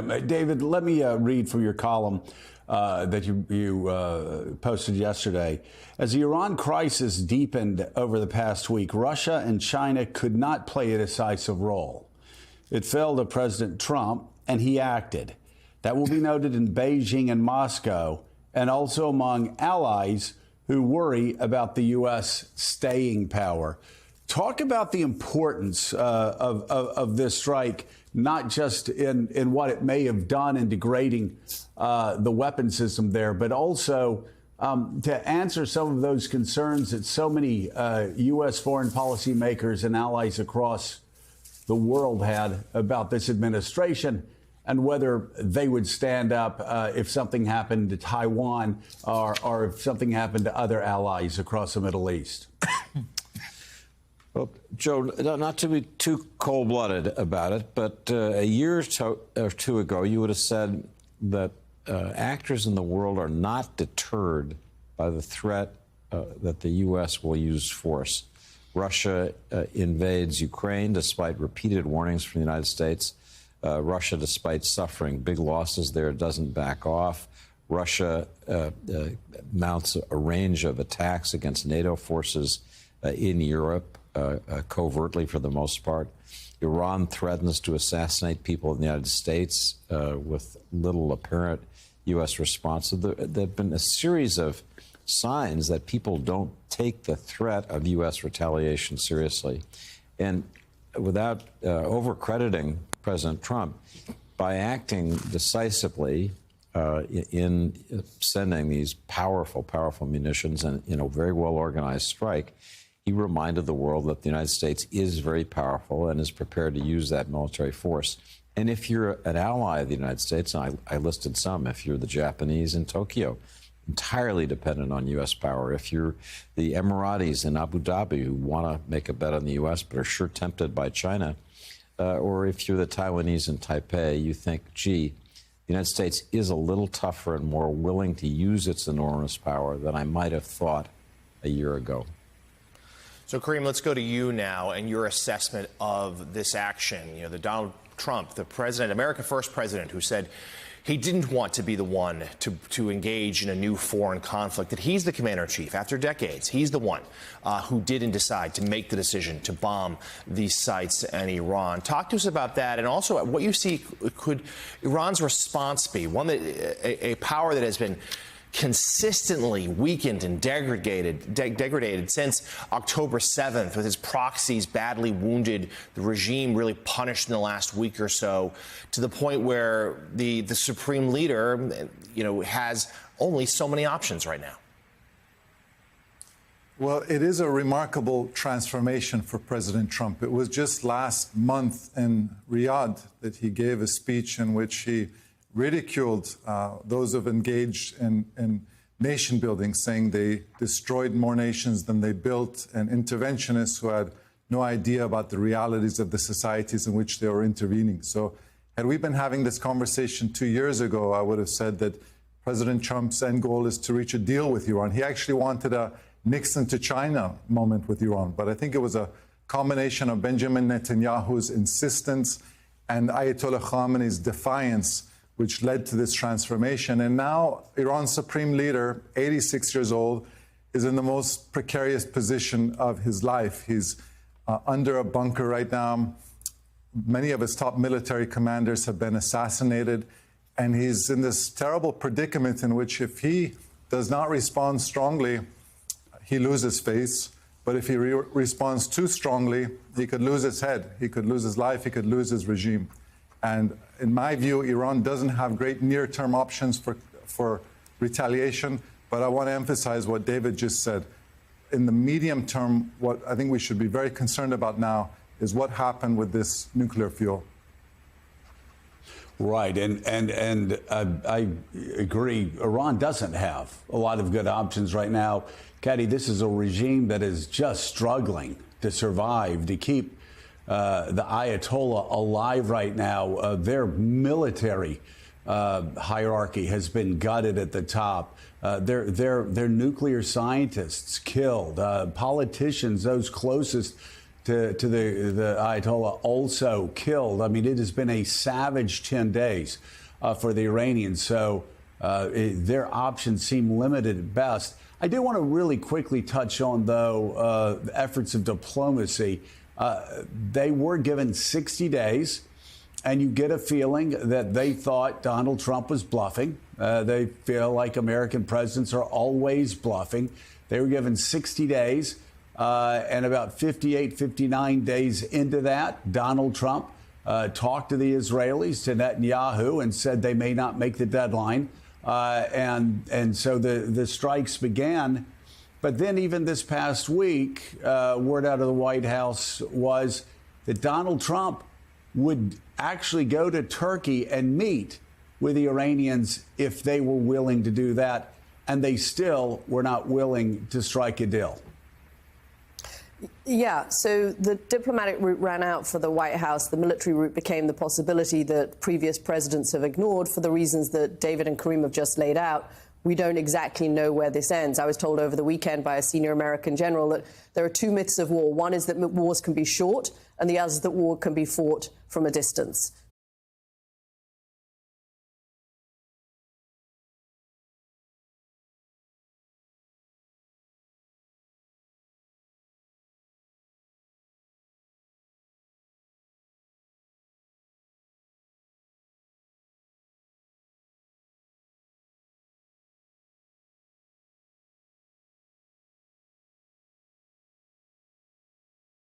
David, let me read from your column that you posted yesterday. As the Iran crisis deepened over the past week, Russia and China could not play a decisive role. It fell to President Trump, and he acted. That will be noted in Beijing and Moscow, and also among allies who worry about the U.S. staying power. Talk about the importance of this strike, not just in what it may have done in degrading the weapon system there, but also to answer some of those concerns that so many U.S. foreign policy makers and allies across the world had about this administration and whether they would stand up if something happened to Taiwan or if something happened to other allies across the Middle East. Well, Joe, not to be too cold-blooded about it, but a year or two ago, you would have said that actors in the world are not deterred by the threat that the U.S. will use force. Russia invades Ukraine despite repeated warnings from the United States. Russia, despite suffering big losses there, doesn't back off. Russia mounts a range of attacks against NATO forces in Europe, covertly for the most part. Iran threatens to assassinate people in the United States with little apparent U.S. response. So there have been a series of signs that people don't take the threat of U.S. retaliation seriously. And without overcrediting President Trump, by acting decisively in sending these powerful munitions and in a very well-organized strike, he reminded the world that the United States is very powerful and is prepared to use that military force. And if you're an ally of the United States, and I listed some, if you're the Japanese in Tokyo, entirely dependent on U.S. power. If you're the Emiratis in Abu Dhabi who want to make a bet on the U.S. but are sure tempted by China, or if you're the Taiwanese in Taipei, you think, gee, the United States is a little tougher and more willing to use its enormous power than I might have thought a year ago. So, Kareem, let's go to you now and your assessment of this action. You know, the Donald Trump, the president, America First president, who said he didn't want to be the one to engage in a new foreign conflict, that he's the commander-in-chief after decades. He's the one who didn't decide to make the decision to bomb these sites in Iran. Talk to us about that, and also what you see could Iran's response be, one that a power that has been consistently weakened and degraded since October 7th, with his proxies badly wounded, the regime really punished in the last week or so, to the point where the supreme leader, you know, has only so many options right now. Well, it is a remarkable transformation for President Trump. It was just last month in Riyadh that he gave a speech in which he ridiculed those who have engaged in nation building, saying they destroyed more nations than they built, and interventionists who had no idea about the realities of the societies in which they were intervening. So had we been having this conversation 2 years ago, I would have said that President Trump's end goal is to reach a deal with Iran. He actually wanted a Nixon to China moment with Iran, but I think it was a combination of Benjamin Netanyahu's insistence and Ayatollah Khamenei's defiance which led to this transformation. And now Iran's supreme leader, 86 years old, is in the most precarious position of his life. He's under a bunker right now. Many of his top military commanders have been assassinated. And he's in this terrible predicament in which if he does not respond strongly, he loses face. But if he responds too strongly, he could lose his head. He could lose his life. He could lose his regime. And in my view, Iran doesn't have great near-term options for retaliation. But I want to emphasize what David just said. In the medium term, what I think we should be very concerned about now is what happened with this nuclear fuel. Right, and I agree. Iran doesn't have a lot of good options right now. Kadi, this is a regime that is just struggling to survive, to keep the Ayatollah alive right now. Their military hierarchy has been gutted at the top. Their nuclear scientists killed. Politicians, those closest to the Ayatollah also killed. I mean, it has been a savage 10 days for the Iranians. So their options seem limited at best. I do want to really quickly touch on, though, the efforts of diplomacy. They were given 60 days, and you get a feeling that they thought Donald Trump was bluffing. They feel like American presidents are always bluffing. They were given 60 days, and about 58, 59 days into that, Donald Trump talked to the Israelis, to Netanyahu, and said they may not make the deadline. And so the strikes began. But then even this past week, word out of the White House was that Donald Trump would actually go to Turkey and meet with the Iranians if they were willing to do that. And they still were not willing to strike a deal. Yeah, so the diplomatic route ran out for the White House. The military route became the possibility that previous presidents have ignored for the reasons that David and Kareem have just laid out. We don't exactly know where this ends. I was told over the weekend by a senior American general that there are two myths of war. One is that wars can be short, and the other is that war can be fought from a distance.